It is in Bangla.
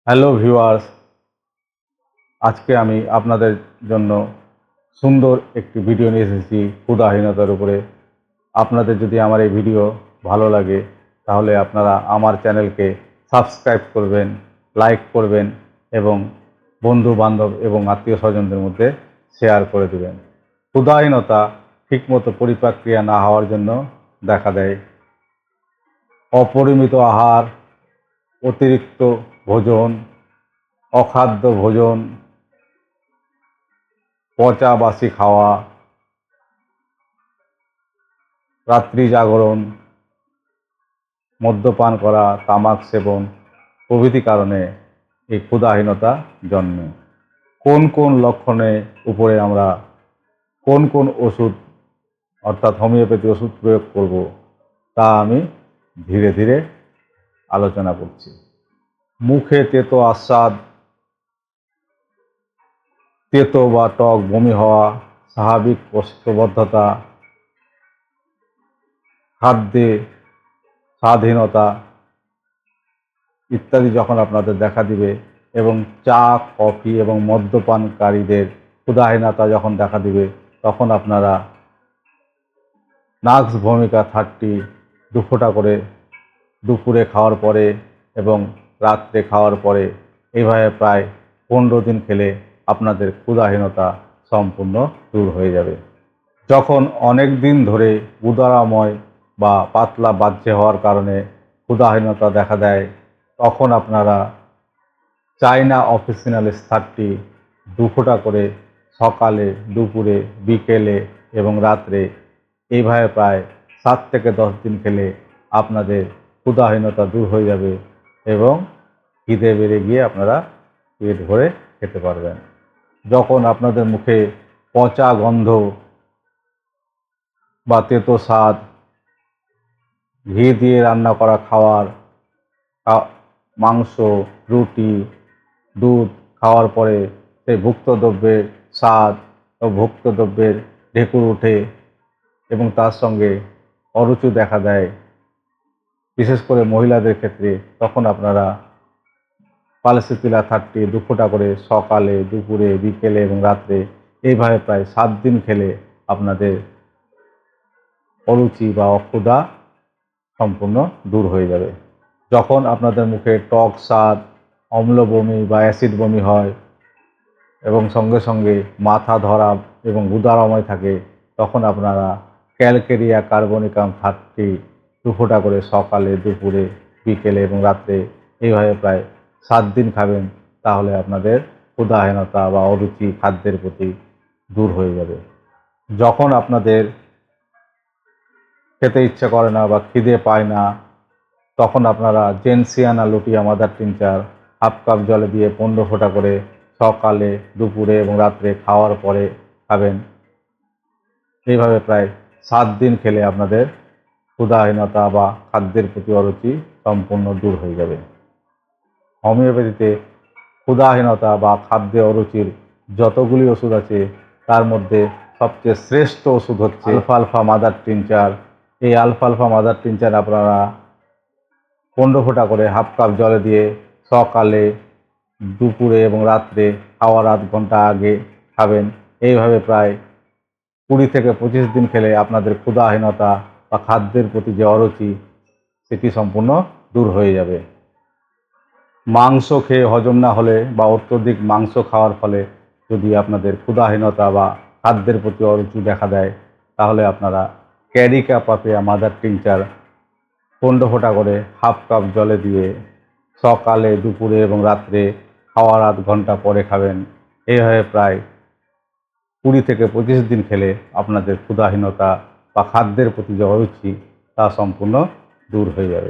হ্যালো ভিউয়ার্স, আজকে আমি আপনাদের জন্য সুন্দর একটি ভিডিও নিয়ে এসেছি ক্ষুধাহীনতার উপরে। আপনাদের যদি আমার এই ভিডিও ভালো লাগে তাহলে আপনারা আমার চ্যানেলকে সাবস্ক্রাইব করবেন, লাইক করবেন এবং বন্ধু বান্ধব এবং আত্মীয় স্বজনদের মধ্যে শেয়ার করে দেবেন। ক্ষুধাহীনতা ঠিকমতো পরিপাক্রিয়া না হওয়ার জন্য দেখা দেয়। অপরিমিত আহার, অতিরিক্ত ভোজন, অখাদ্য ভোজন, পচা বাসি খাওয়া, রাত্রি জাগরণ, মদ্যপান করা, তামাক সেবন প্রভৃতি কারণে এই ক্ষুধাহীনতা জন্মে। কোন কোন লক্ষণে উপরে আমরা কোন কোন ওষুধ অর্থাৎ হোমিওপ্যাথি ওষুধ প্রয়োগ করব তা আমি ধীরে ধীরে আলোচনা করছি। মুখে তেতো আস্বাদ, তেতো বা টক বমি হওয়া, স্বাভাবিক কোষ্ঠবদ্ধতা, খাদ্যে স্বাধীনতা ইত্যাদি যখন আপনাদের দেখা দিবে এবং চা, কফি এবং মদ্যপানকারীদের ক্ষুধাহীনতা যখন দেখা দিবে তখন আপনারা নাক্স ভূমিকা 30 2 ফোঁটা করে দুপুরে খাওয়ার পরে এবং রাত্রে খাওয়ার পরে এইভাবে প্রায় 15 দিন খেলে আপনাদের ক্ষুধাহীনতা সম্পূর্ণ দূর হয়ে যাবে। যখন অনেক দিন ধরে উদরাময় বা পাতলা বাহ্যে হওয়ার কারণে ক্ষুধাহীনতা দেখা দেয় তখন আপনারা চায়না অফিসিনালিস 30 2 ফোঁটা করে সকালে, দুপুরে, বিকেলে এবং রাত্রে এইভাবে প্রায় 7 থেকে 10 দিন খেলে আপনাদের ক্ষুধাহীনতা দূর হয়ে যাবে এবং খিদে বেড়ে গিয়ে আপনারা পেট ভরে খেতে পারবেন। যখন আপনাদের মুখে পচা গন্ধ বা তেতো স্বাদ, ঘি দিয়ে রান্না করা খাওয়ার, মাংস, রুটি, দুধ খাওয়ার পরে সেই ভুক্ত দ্রব্যের স্বাদ ও ভুক্ত দ্রব্যের ঢেকুর ওঠে এবং তার সঙ্গে অরুচি দেখা দেয়, বিশেষ করে মহিলাদের ক্ষেত্রে, তখন আপনারা পালসিপিলা 30 2 ফোঁটা করে সকালে, দুপুরে, বিকেলে এবং রাত্রে এইভাবে প্রায় 7 দিন খেলে আপনাদের অরুচি বা অক্ষুধা সম্পূর্ণ দূর হয়ে যাবে। যখন আপনাদের মুখে টক স্বাদ, অম্ল বমি বা অ্যাসিড বমি হয় এবং সঙ্গে সঙ্গে মাথা ধরা এবং উদরাময় থাকে তখন আপনারা ক্যালকেরিয়া কার্বনিকাম 30 2 ফোঁটা করে সকালে, দুপুরে, বিকেলে এবং রাত্রে এইভাবে প্রায় 7 দিন খাবেন। তাহলে আপনাদের ক্ষুধাহীনতা বা অরুচি খাদ্যের প্রতি দূর হয়ে যাবে। যখন আপনাদের খেতে ইচ্ছে করে না বা খিদে পায় না তখন আপনারা জেনসিয়ানা লুটিয়া মাদার টিনচার 1/2 কাপ জলে দিয়ে 15 ফোঁটা করে সকালে, দুপুরে এবং রাত্রে খাওয়ার পরে খাবেন। এইভাবে প্রায় 7 দিন খেলে আপনাদের ক্ষুধাহীনতা বা খাদ্যের প্রতি অরুচি সম্পূর্ণ দূর হয়ে যাবে। হোমিওপ্যাথিতে ক্ষুধাহীনতা বা খাদ্যে অরুচির যতগুলি ওষুধ আছে তার মধ্যে সবচেয়ে শ্রেষ্ঠ ওষুধ হচ্ছে আলফালফা মাদার টিনচার। এই আলফালফা মাদার টিনচার আপনারা 15 ফোঁটা করে 1/2 কাপ জলে দিয়ে সকালে, দুপুরে এবং রাত্রে খাওয়ার আধ ঘন্টা আগে খাবেন। এইভাবে প্রায় 20 থেকে 25 দিন খেলে আপনাদের ক্ষুধাহীনতা বা খাদ্যের প্রতি যে অরুচি সেটি সম্পূর্ণ দূর হয়ে যাবে। মাংস খেয়ে হজম না হলে বা অত্যধিক মাংস খাওয়ার ফলে যদি আপনাদের ক্ষুধাহীনতা বা খাদ্যের প্রতি অরুচি দেখা দেয় তাহলে আপনারা ক্যারিকা পাপিয়া মাদার টিনচার 15 ফোঁটা করে 1/2 কাপ জলে দিয়ে সকালে, দুপুরে এবং রাত্রে খাওয়ার আধ ঘন্টা পরে খাবেন। এইভাবে প্রায় 20 থেকে 25 দিন খেলে আপনাদের ক্ষুধাহীনতা বা খাদ্যের প্রতি যে অরুচি তা সম্পূর্ণ দূর হয়ে যাবে।